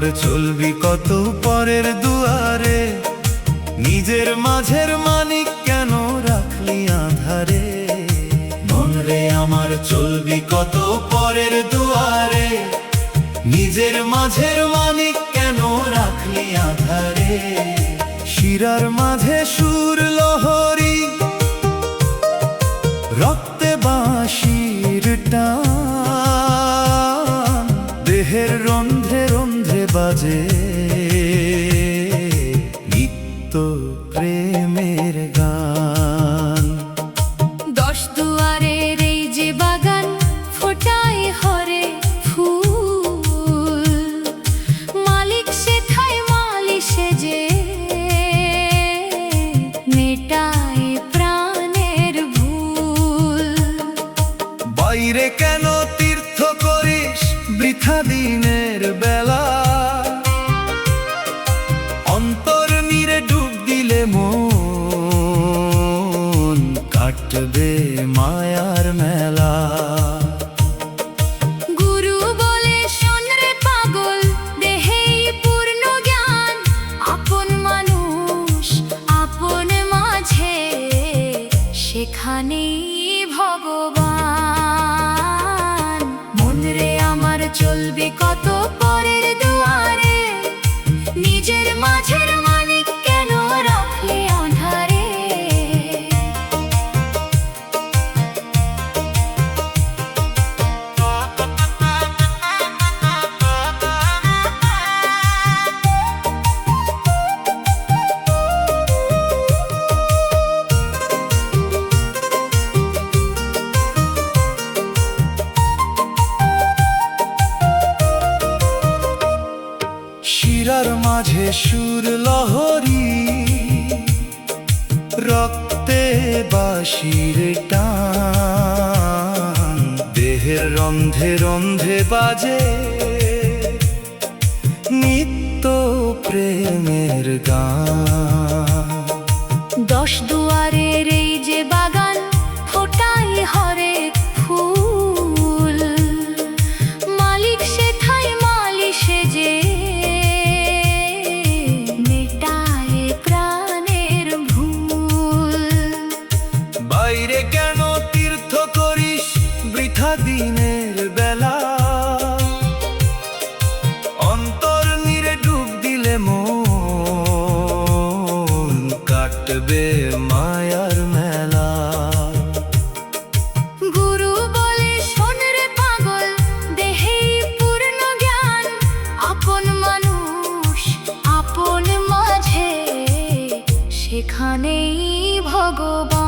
আমার চলবি কত পরের দুয়ারে, নিজের মাঝের মানিক কেন রাখলি আধারে। মন রে আমার চলবি কত পরের দুয়ারে, নিজের মাঝের মানিক কেন রাখলি আধারে। শিরার মাঝে সুর লহরী, রক্তে বাঁশির টান, দেহের রন্ধ্রে রন্ধ্রে বাজে নিত্য প্রেমের গান। দশ দুয়ারের এই যে বাগান, ফোটায় হরে ফুল, মালিক সেথায় মালি সেজে মেটায় প্রাণের ভুল। বাইরে কেন তীর্থ করিস বৃথা দিনের বেলা, অন্তর নীরে ডুব দিলে মন কাটবে মায়ার মেলা। গুরু বলে শোন রে পাগল, দেহেই পূর্ণ জ্ঞান, আপন মানুষ আপন মাঝে, সেখানেই ভগবান। মন রে আমার চলবে কত পরের দুয়ারে, নিজের মাঝের মানিক কেন রাখলে আঁধারে। শিরার মাঝে সুর লহরী, রক্তে বাঁশির টান, দেহের রন্ধ্রে রন্ধ্রে বাজে নিত্য প্রেমের গান। দশ দুয়ারের এই যে বাগান, ফোটায় হরে ফুল, মালিক সেথায় মালি সেজে মেটায় প্রাণের ভুল। বাইরে কেন তীর্থ করিস বৃথা দিনের বেলা, অন্তর নীরে ডুব দিলে মন কাটবে মায়ার মেলা। গুরু বলে শোন রে পাগল, দেহেই পূর্ণ জ্ঞান, আপন মানুষ আপন মাঝে, সেখানেই ভগবান।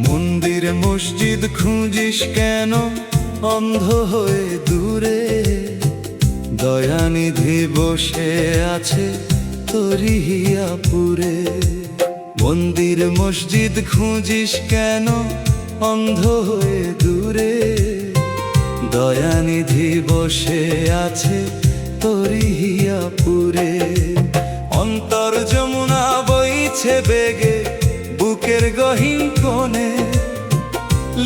মন্দির মসজিদ খুঁজিস কেন অন্ধ হয়ে দূরে, দয়ানিধি বসে আছে তোরি হিয়াপুরে। মন্দির মসজিদ খুঁজিস কেন অন্ধ হয়ে দূরে, দয়ানিধি বসে আছে তোরি হিয়াপুরে। অন্তর যমুনা বইছে বেগে বুকের গহীন কোণে,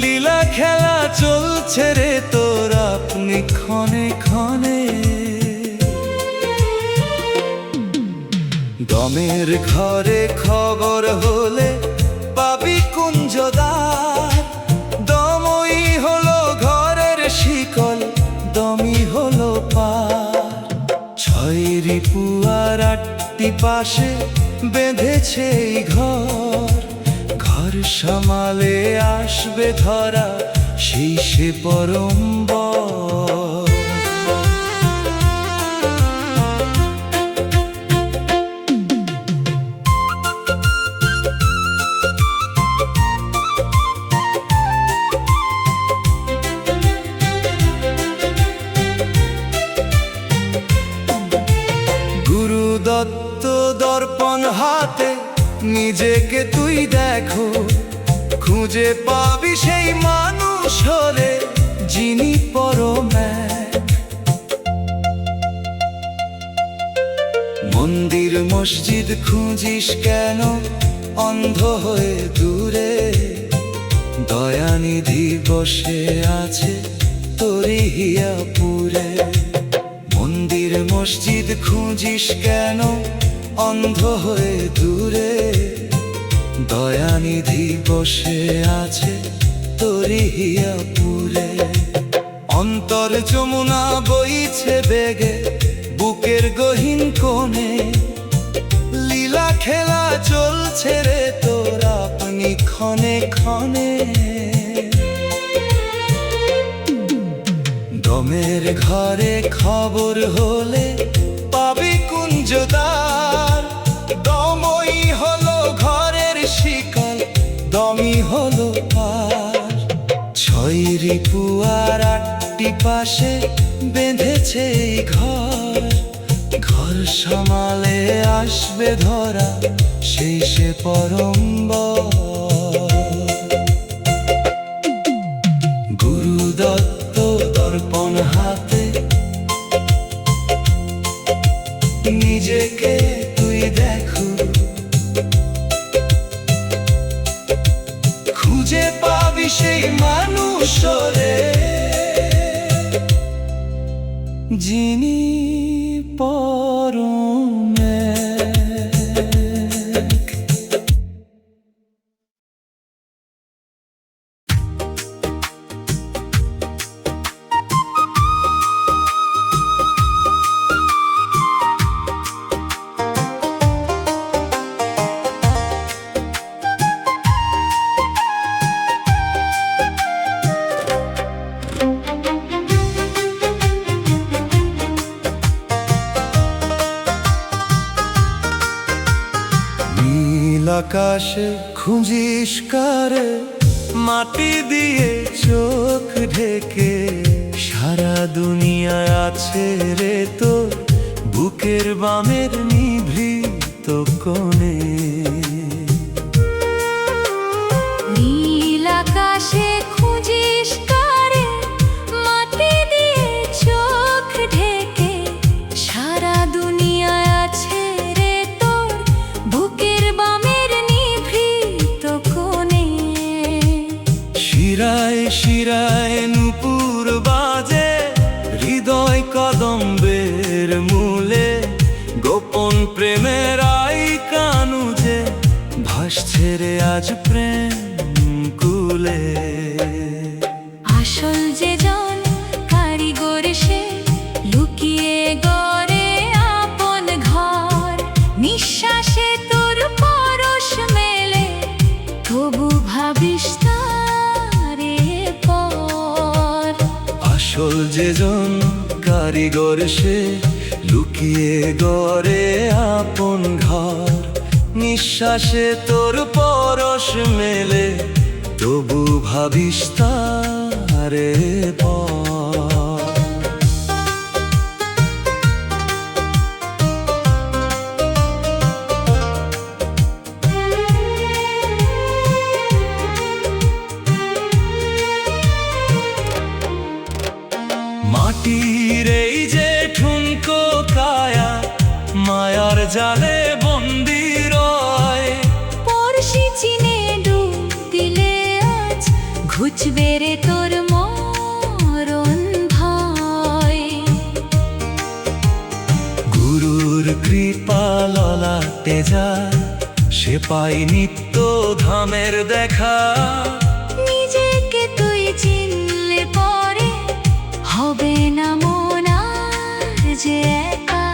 লীলা খেলা চলছে রে তোর আপনি ক্ষণে ক্ষণে। দমের ঘরে খবর হলে পাবি কুঞ্জদার, দমই হলো ঘরের শিকল, দমই হলো পার। ছয় রিপু আর আটটি পাশে বেঁধেছে এই ঘর, ঘর সামালে আসবে ধরা সেই সে পরম্বর। গুরু দত্ত দর্পণ হাতে নিজেকে তুই দেখো, খুঁজে খুঁজে পাবি সেই মানুষ হলে যিনি পরম এক। মন্দির মসজিদ খুঁজিস কেন অন্ধ হয়ে দূরে, দয়ানিধি বসে আছে তোরি হিয়াপুরে। মন্দির মসজিদ খুঁজিস কেন অন্ধ হয়ে দূরে, দয়ানিধি বসে আছে তোরি হিয়াপুরে। অন্তর যমুনা বইছে বেগে বুকের গহীন কোণে, লীলা খেলা চলছে রে তোর আপনি ক্ষণে ক্ষণে। দমের ঘরে খবর হলে পাবি কুঞ্জদার, দমই হলো ঘরের শিকল, দমই হলো পার। ছয় রিপু আর 8টি পাশে বেঁধেছে এই ঘর, ঘর সামালে আসবে ধরা সেই সে পরম্বর। গুরুদত্ত দর্পণ হাতে নিজেকে তুই দেখো, খুঁজে পাবি সেই মানুষ রে যিনি পরম এক। আকাশে খুঁজিস কারে মাটি দিয়ে চোখ ঢেকে, সারা দুনিয়ায় আছে রে তোর বুকের বামের নিভৃত কোণে। নীল আকাশে খুঁজিস কারে মাটি দিয়ে চোখ ঢেকে, সারা দুনিয়ায় আছে রে তোর বুকের বামের নিভৃত কোণে। শিরায় শিরায় নূপুর বাজে হৃদয় কদম্বের মূলে, গোপন প্রেমের আই কানুজে ভাসছে রে আজ প্রেম কুলে। আসল যে জন কারিগর সে লুকিয়ে গড়ে আপন ঘর, নিঃশ্বাসে তোর পরশ মেলে তবু ভাবিস তারে পর। আসল যে জন কারিগর সে লুকিয়ে গড়ে আপন ঘর, নিঃশ্বাসে তোর পরশ মেলে তবু ভাবিস তারে পর। মাটির এই যে ঠুনকো কায়া মায়ার জালে বন্দি রয়, পড়শি চিনে ডুব দিলে আজ ঘুচবে রে তোর মরণ ভয়। গুরুর কৃপা ললাটে যায় সে পাই নিত্য ধামের দেখা, নিজেকে তুই চিনলে পরে হবে না মন আর যে একা।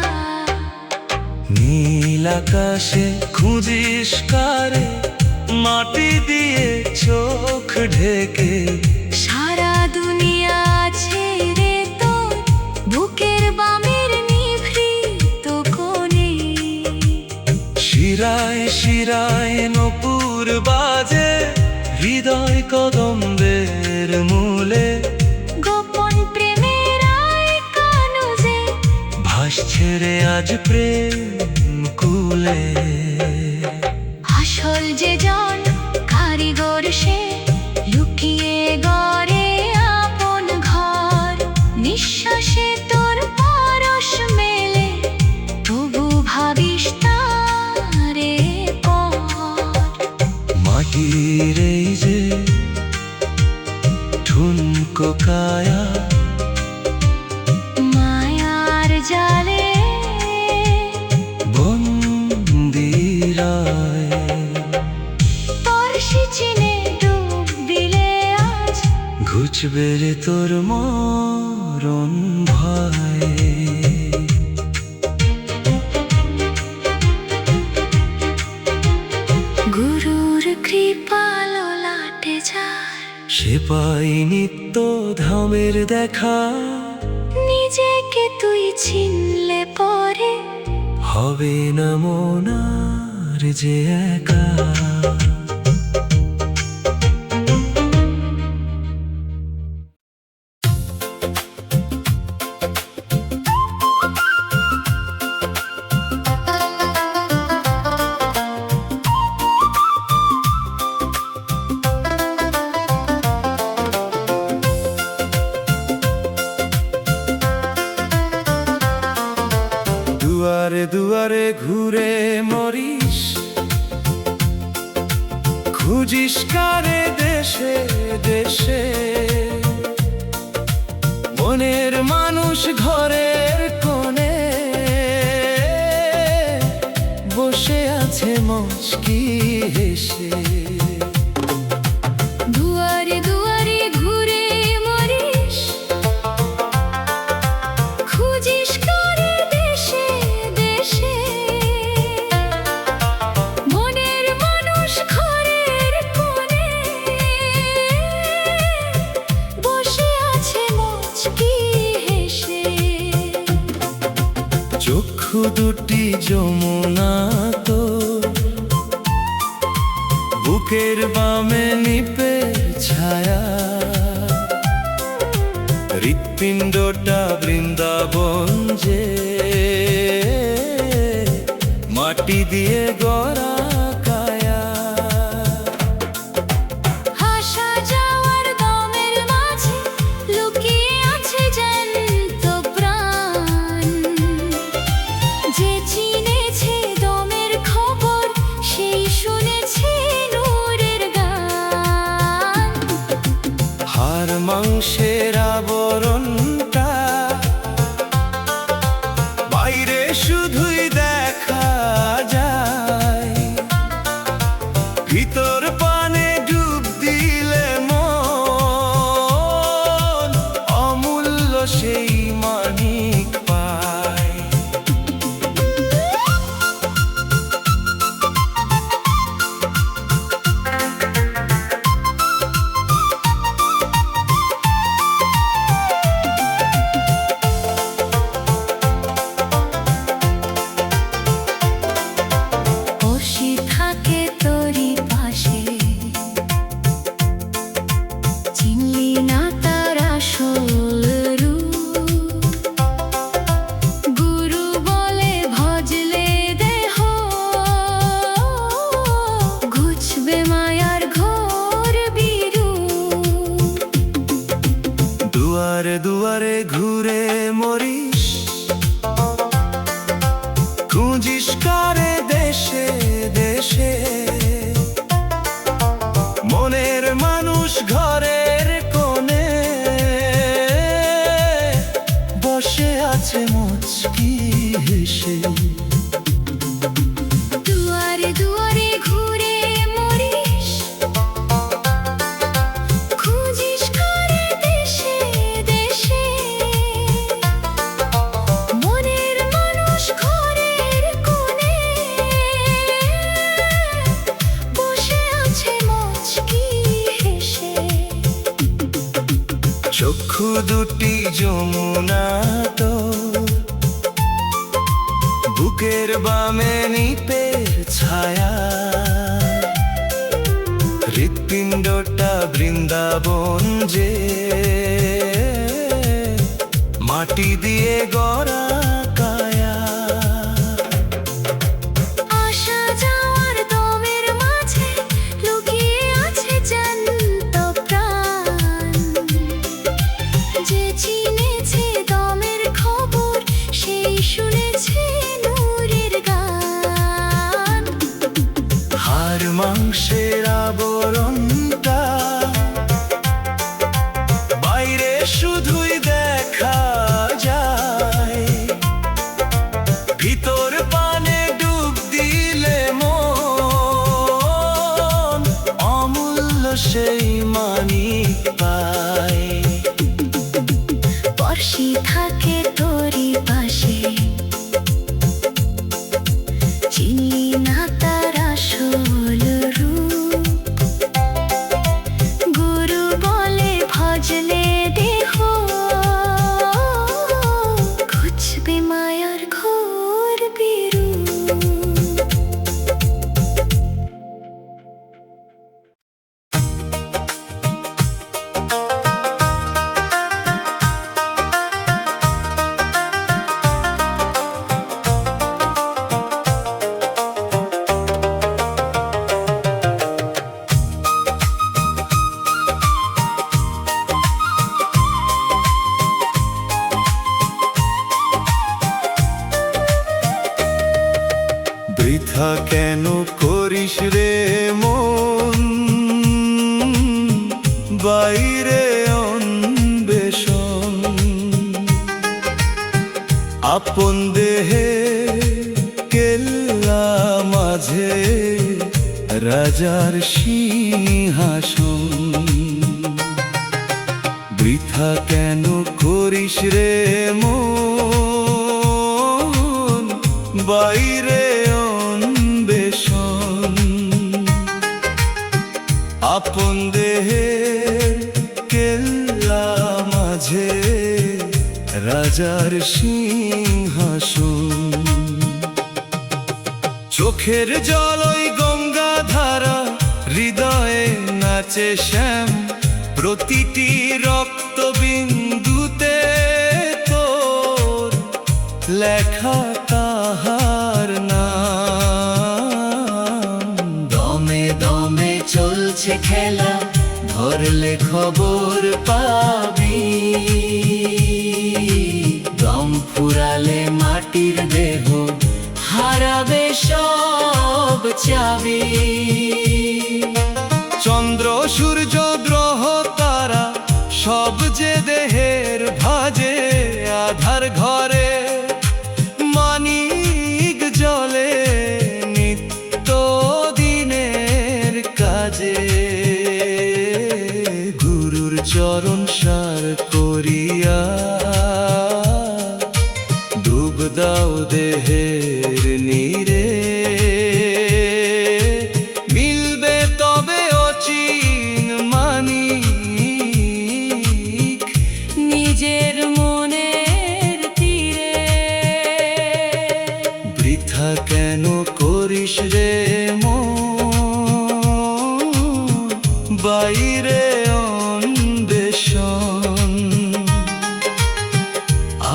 নীল আকাশে খুঁজিস কারে মাটি দিয়ে চোখ ঢেকে, সারা দুনিয়া আছে রে তোর বুকের বামের নিভৃত কোণে। শিরায় শিরায় নূপুর বাজে হৃদয় কদম্বের মূলে, গোপন প্রেমের আই কানুজে ভাসছে রে আজ প্রেম কুলে। আসল যে জন কারিগর সে নিঃশ্বাসে তোর পরশ মেলে, তবু ভাবিস তারে পর। মাটির এই যে ঠুনকো কায়া, মায়ার জালে বন্দিরায় তোর চিনে ডুব দিলে আজ ঘুচবে রে তোর মরণ ভয়। গুরুর কৃপা ললাটে যায়, সে পাই নিত্য ধামের দেখা, নিজেকে তুই চিনলে পরে হবে না মনার যে একা। দুয়ারে দুয়ারে ঘুরে মরিস, খুঁজিস কারে দেশে দেশে, মনের মানুষ ঘরের কোণে বসে আছে মুচকি হেসে। দুয়ারে দুয়ারে ঘুরে মরিস, খুঁজিস কারে দেশে দেশে, মনের মানুষ ঘরের কোণে বসে আছে মুচকি হেসে। চক্ষু দুটি যমুনা তোর, বুকের বামে নিপে ছায়া, হৃৎপিণ্ডটা বৃন্দাবন যে মাটি দিয়ে গড়া কায়া। আসা যাওয়ার দমের মাঝে লুকিয়ে আছে জ্যান্ত প্রাণ, যে চিনেছে দমের খবর সেই শুনেছে নূরের গান। হাড় মাংসের আবরণটা বাইরে শুধুই দেখা যায়, ভিতর পানে ডুব দিলে মন অমূল্য সেই মানিক পায়। বসে থাকে তোরই পাশে, চিনলি না তার আসল রূপ। গুরু বলে ভজলে দেহ, ঘুচবে মায়ার ঘোর বিরূপ। দুয়ারে দুয়ারে ঘুরে মরিস, খুঁজিস কারে দেশে দেশে, মনের মানুষ ঘরের কোণে বসে আছে মুচকি হেসে। দুয়ারে দুয়ারে ঘুরে মরিস, খুঁজিস কারে দেশে দেশে, মনের মানুষ ঘরের কোণে বসে আছে মুচকি হেসে। চক্ষু দুটি যমুনা তোর, বুকের বামে নিপে ছায়া, হৃৎপিণ্ডটা বৃন্দাবন যে মাটি দিয়ে গড়া কায়া। আসা যাওয়ার দমের মাঝে লুকিয়ে আছে জ্যান্ত প্রাণ, যে চিনেছে পাশে, চিনি না তার আসল রূপ। গুরু বলে ভজলে দেহ, ঘুচবে মায়ার ঘোর বিরূপ। বৃথা কেন করিস রে মন, বাইরে অন্বেষণ। আপন দেহে কেল্লা মাঝে রাজার সিংহাসন। বৃথা কেন করিস রে মন, বাইরে অন্বেষণ। আপন দেহের কেল্লা মাঝে রাজার সিংহাসন। চোখের জল ওই গঙ্গা ধারা, হৃদয়ে নাচে শ্যাম। প্রতিটি রক্তবিন্দুতে তোর লেখা তাহার নাম। দমে দমে চলছে খেলা, ধরলে খবর পাবি। দম ফুরালে মাটির দেহ, হারাবে সব চাবি। চন্দ্র সূর্য গ্রহ তারা সব যে দেহের ভাজে, আধার ঘরে মানিক জলে নিত্য দিনের কাজে। গুরুর চরণ সার করিয়া ডুব দাও দেহের নীরে। মিলবে তবে অচিন মানিক নিজের মনের তীরে। বৃথা কেন করিস রে মন, বাইরে অন্বেষণ।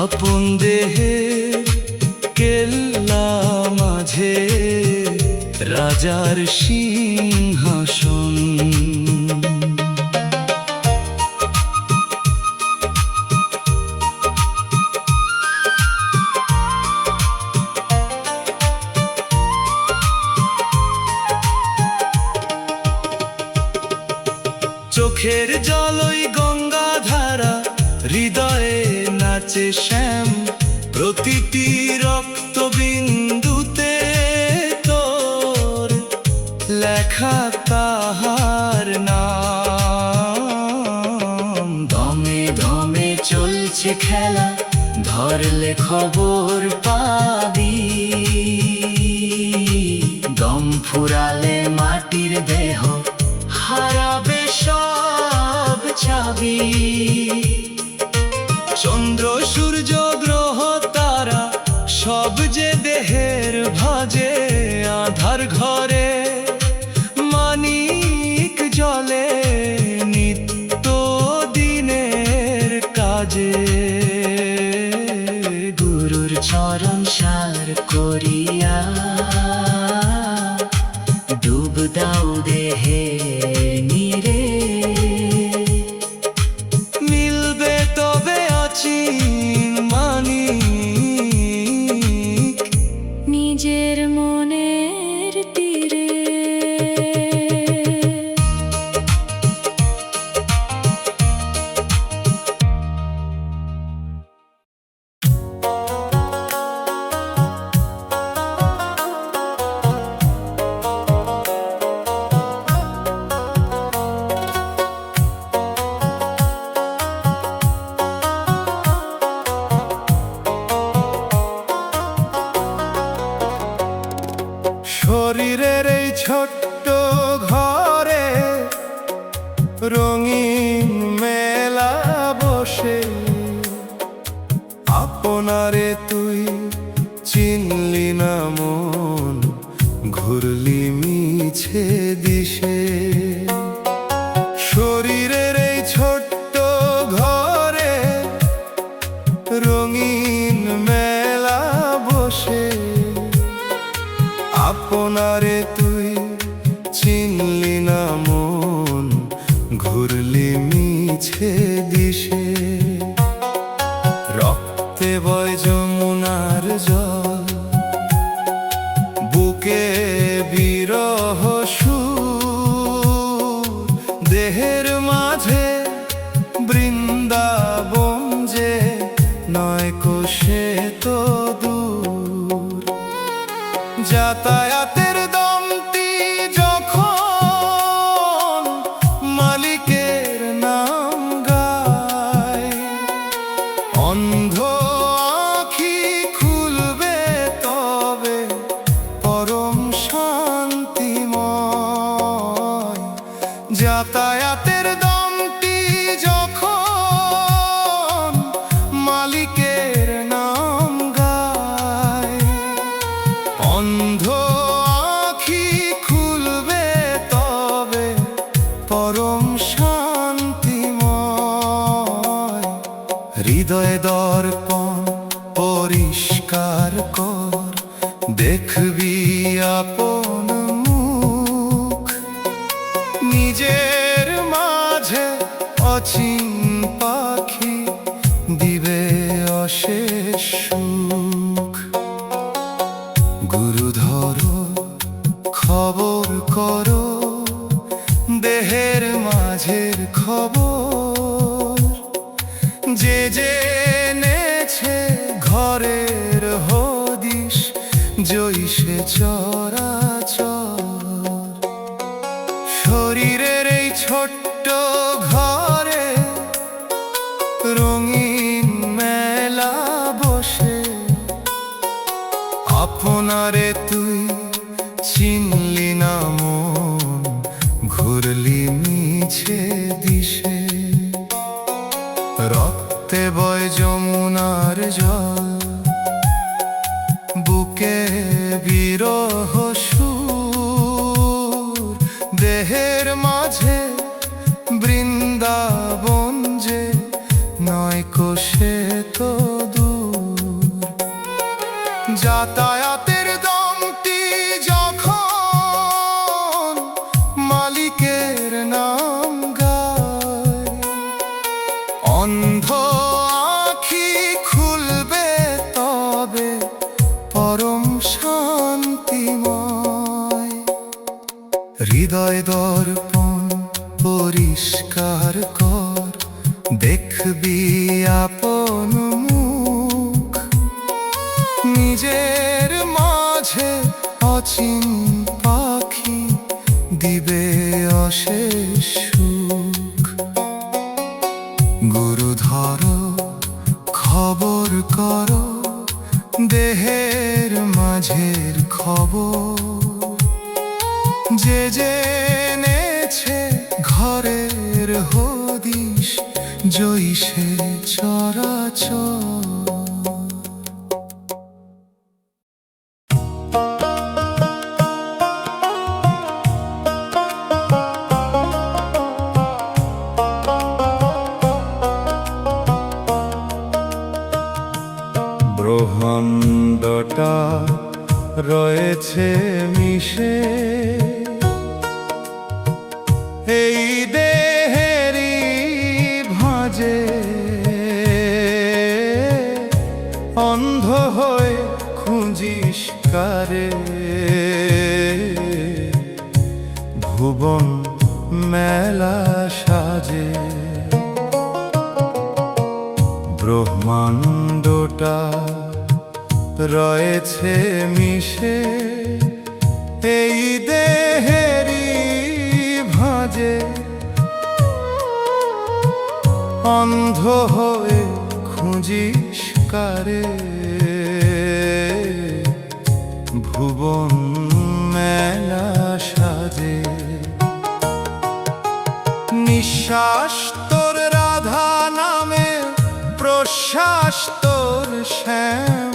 আপন দেহে কেল্লা মাঝে রাজার সিংহাসন। চোখের জলই গঙ্গা ধারা, হৃদয়ে নাচে শ্যাম। প্রতিটি রক্তবিন্দুতে তোর লেখা তাহার নাম। দমে দমে চলছে খেলা, ধরলে খবর পাবি। দম ফুরালে মাটির দেহ, হারাবে সব চাবি। চন্দ্র সূর্য গ্রহ তারা সব যে দেহের ভাজে, আধার ঘরে মানিক জলে নিত্য দিনের কাজে। গুরুর চরণ সার করিয়া ডুব দাও দেহে নীরে। মিলবে তবে অচিন মানিক নিজের মনের তীরে। আপনারে তুই চিনলি না মন, ঘুরলি মিছে দিশে। শরীরের এই ছোট্ট ঘরে রঙিন মেলা বসে, আপনারে তুই চিনলি না মন, ঘুরলি মিছে দিশে। রক্তে বয় যমুনার জল, বুকে বিরহ সুর, দেহের মাঝে বৃন্দাবন যে নয় কোষে তো দূর। যাতায়াতের দমটি যখন মালিকের নাম গায়, অন্ধ আঁখি খুলবে তবে পরম শান্তিময়। যাতায়াতের দমটি যখন মালিকের নাম গায়, অন্ধ আঁখি খুলবে তবে পরম শান্তিময়। হৃদয় দর্পণ পরিষ্কার কর, দেখবি আপন মুখ। নিজের মাঝে অচিন পাখি দিবে অশেষ সুখ। গুরু ধরো খবর করো দেহের মাঝের খবর, যে জেনেছে ঘরের হদিশ জইসে চরাচর। শরীরের এই ছোট্ট ঘরে রঙিন মেলা বসে, আপনারে তুই চিনলি না মন, ঘুরলি মিছে দিশে। রক্তে বয় যমুনার জল, বুকে বিরহ সুর, দেহের মাঝে বৃন্দাবন যে নয় কোষে তো দূর। যাতায়াতের দমটি যখন মালিকের নাম গায়, অন্ধ আঁখি খুলবে তবে পরম শান্তিময়। হৃদয় দর্পণ পরিষ্কার কর, দেখবি আপন মুখ। নিজের মাঝে অচিন পাখি দিবে অশেষ সুখ। গুরু ধরো খবর করো দেহের মাঝের খবর, যে জেনেছে ঘরের হদিশ জইসে চরাচর। ব্রহ্মাণ্ডটা রয়েছে মিশে এই দেহেরই ভাঁজে, অন্ধ হয়ে খুঁজিস কারে ভুবন মেলা সাজে। ব্রহ্মাণ্ডটা রয়েছে মিশে এই দেহেরই ভাঁজে, অন্ধ হয়ে খুঁজিস কারে ভুবন মেলা সাজে। নিঃশ্বাস তোর রাধা নামে, প্রশ্বাস তোর শ্যাম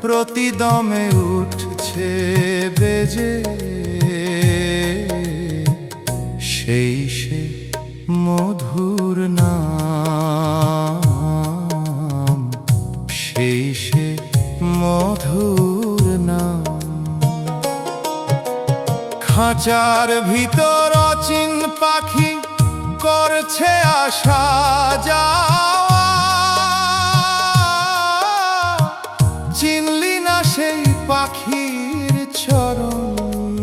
প্রতিদমে উঠছে বেজে, সেই সে মধুর নাম, সেই সে মধুর নাম। খাঁচার ভিতর অচিন পাখি করছে আসা যাওয়া, চিনলি না সেই পাখির চরণ,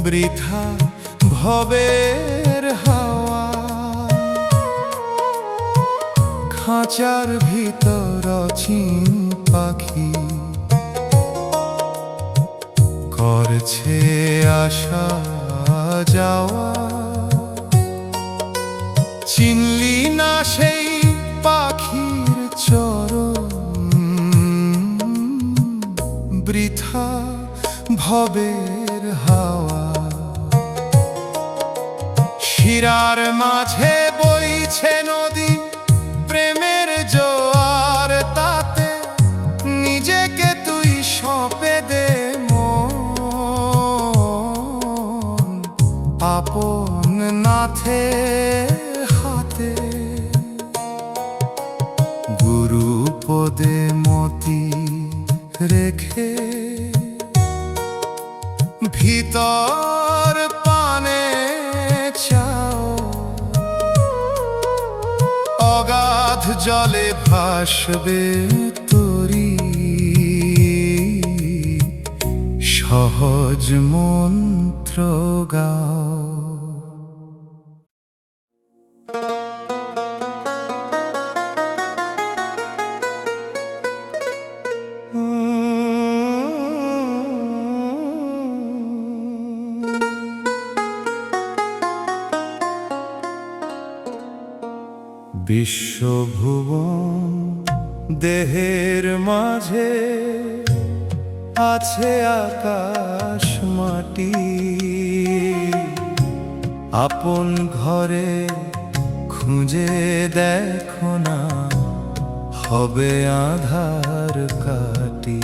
বৃথা ভবের হাওয়া। খাঁচার ভিতর অচিন পাখি করছে আসা যাওয়া, চিনলি না সেই পাখির চরণ, বৃথা ভবের হাওয়া। শিরার মাঝে বইছে নদী প্রেমের জোয়ার, তাতে নিজেকে তুই সঁপে দে মন, আপন নাথে হাতে। গুরু পদে মতি রেখে ভিতর পানে চাও, অগাধ জলে ভাসবে তরি, সহজ মন্ত্র গাও। বিশ্বভুবন দেহের মাঝে আছে আকাশ মাটি, আপন ঘরে খুঁজে দেখো না হবে আধার কাটি।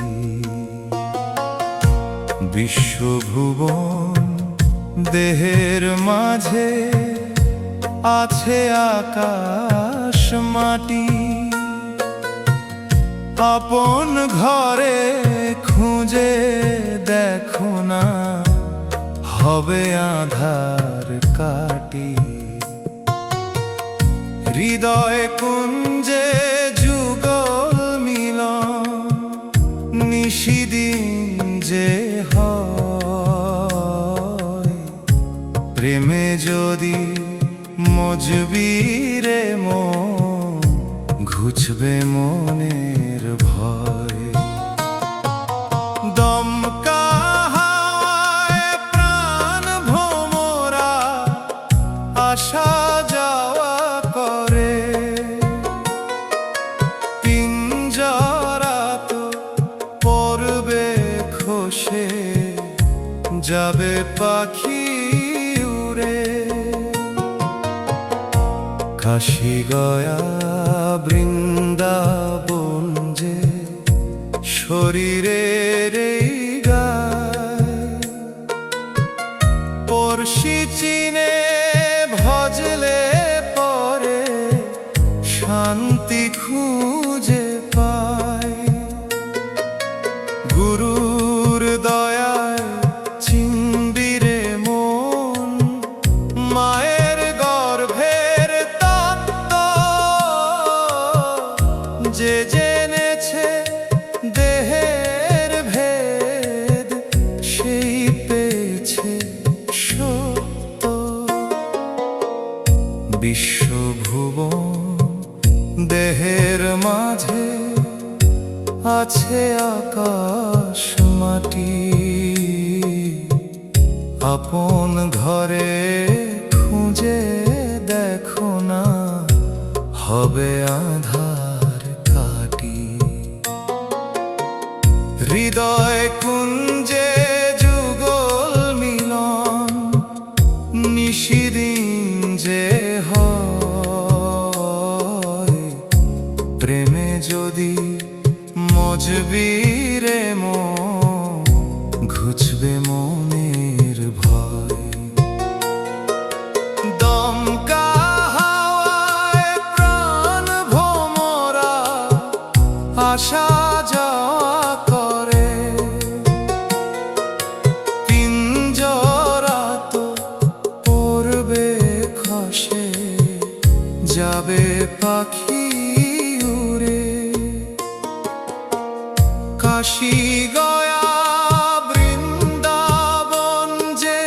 বিশ্বভুবন দেহের মাঝে আছে আকাশ মাটি, আপন ঘরে খুঁজে দেখো না হবে আধার কাটি। হৃদয় কুঞ্জে যুগল মিলন, নিশিদিন যে হয়, প্রেমে যদি মজবিরে মন ঘুচবে মনের ভয়। দমকা হাওয়ায় প্রাণ ভোমরা আসা যাওয়া করে, পিঞ্জরা তো পড়বে খসে যাবে পাখি উড়ে। কাশী গয়া বৃন্দাবন যে শরীরের এই গায়, পড়শি চিনে ভজলে পরে শান্তি খুঁজে পায়। গুরুর দয়ায় চিন্দিরে মন, মায়ের গর্ভের তত্ত্ব যে জেনেছে দেহের ভেদ, সেই পেয়েছে সত্য। বিশ্বভুবন দেহের মাঝে আছে আকাশ মাটি, আপন ঘরে খুঁজে দেখো না হবে আধার কাটি। হৃদয় কুঞ্জে যুগল মিলন, নিশিদিন যে হয়, প্রেমে যদি মজবি রে মন, ঘুচবে মনের ভয়। দমকা হাওয়ায় প্রাণ ভোমরা আসা যাওয়া করে, পিঞ্জরা তো পড়বে খসে, যাবে পাখি উড়ে। কাশী গয়া বৃন্দাবন যে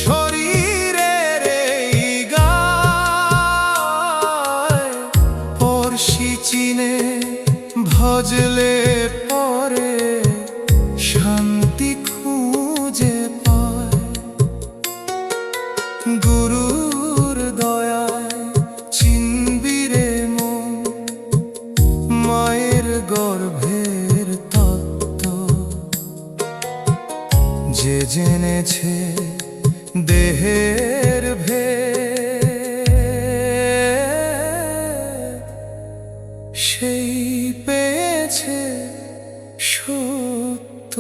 শরীরের এই গায়, পড়শি চিনে ভজলে পরে শান্তি খুঁজে পায়। গুরুর দয়ায় চিনবি রে মন, মায়ের গর্ভের তত্ত্ব। যে জেনেছে দেহের ভেদ, সেই পেয়েছে সত্য।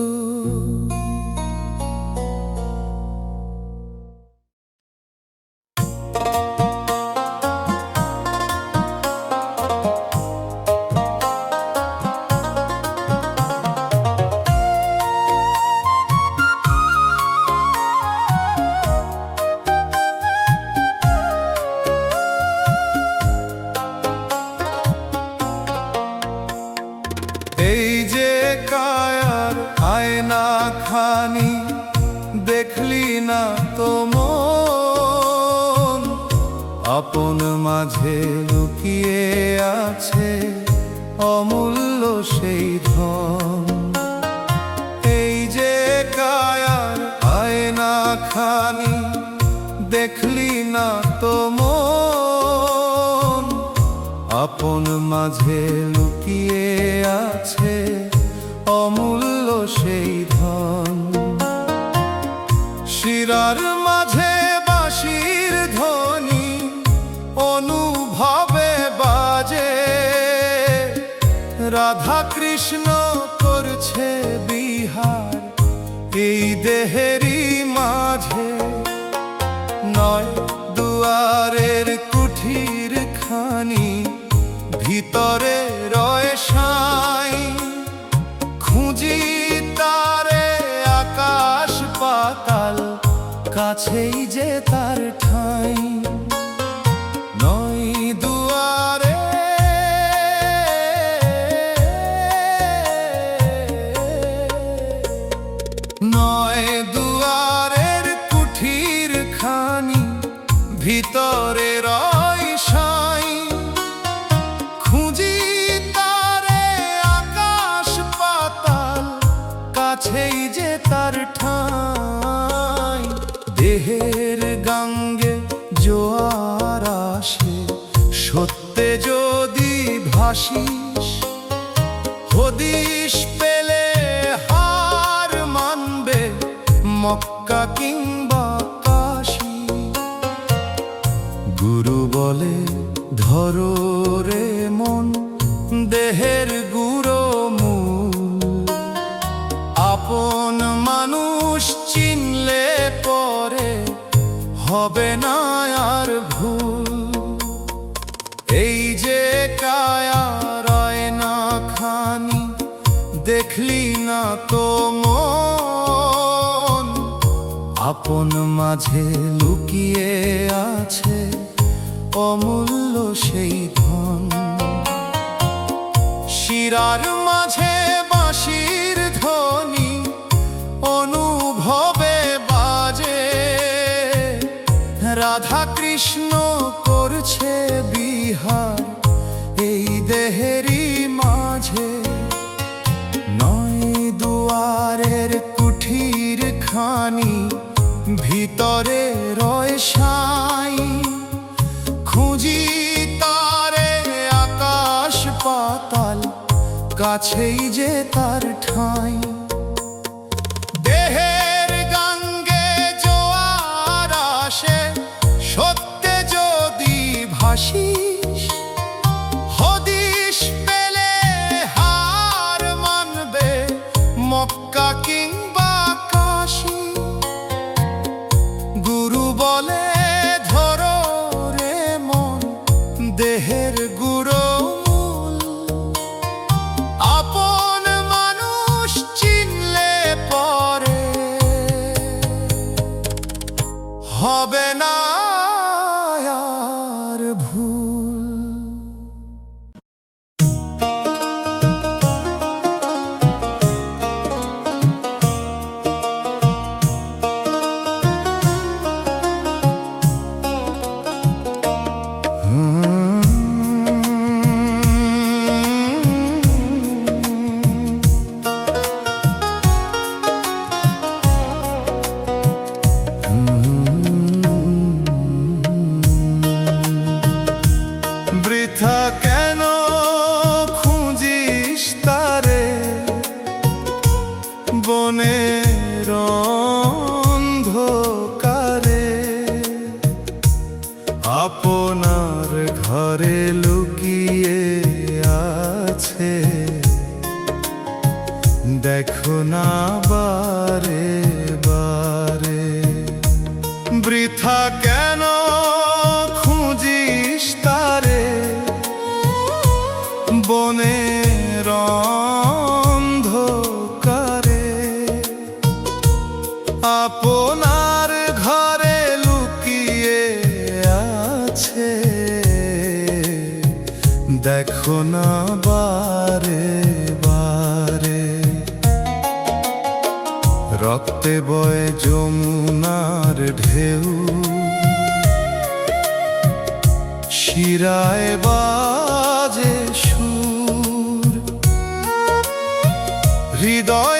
এই যে কায়ার আয়না খানি, দেখলি না তো মন, আপন মাঝে লুকিয়ে আছে অমূল্য সেই ধন। এই যে কায়ার আয়না খানি, দেখলি না তো মন, আপন মাঝে লুকিয়ে আছে অমূল্য সেই ধন। শিরার মাঝে বাঁশির ধ্বনি অনুভবে বাজে, রাধা কৃষ্ণ করছে বিহার এই দেহেরই মাঝে। নয় দুয়ারের কুঠির খানি, ভিতরে রয় সাই, খুঁজি তারে আকাশ পাতাল, কাছেই যে তার ঠাঁই। নয় দুয়ারে নয় দুয়ারের কুঠির খানি, ভিতরে রয় সাই, খুঁজি তারে আকাশ পাতাল, কাছেই যে তার ঠাঁই। দেহের গাঙ্গে জোয়ার আসে, সত্যে যদি ভাসিস, হদিস পেলে হার মানবে মক্কা কিংবা কাশী। গুরু বলে ধরো রে মন, দেহের গুঁড়ো মূল, আপন মানুষ চিনলে পরে হবে না আর ভুল। এই যে কায়ার আয়না খানি, দেখলি না তো মন, আপন মাঝে লুকিয়ে আছে অমূল্য সেই ধন। শিরার মাঝে বাঁশির ধ্বনি অনুভবে বাজে, রাধা কৃষ্ণ করছে বিহার এই দেহেরই মাঝে। নয় দুয়ারের কুঠির খানি, ভিতরে রয় সাই, খুঁজি তারে আকাশ পাতাল, কাছেই যে তার ঠাঁই। দেহের গাঙ্গে জোয়ার আসে, সত্যে যদি ভাসিস, হদিস আছে, দেখো না বারে বারে। বৃথা কেন খুঁজিস তারে, বনের অন্ধকারে। আপনার ঘরে লুকিয়ে আছে, দেখো না বারে বারে। রক্তে বয়ে যমুনার ঢেউ, শিরায় বাজে সুর, হৃদয়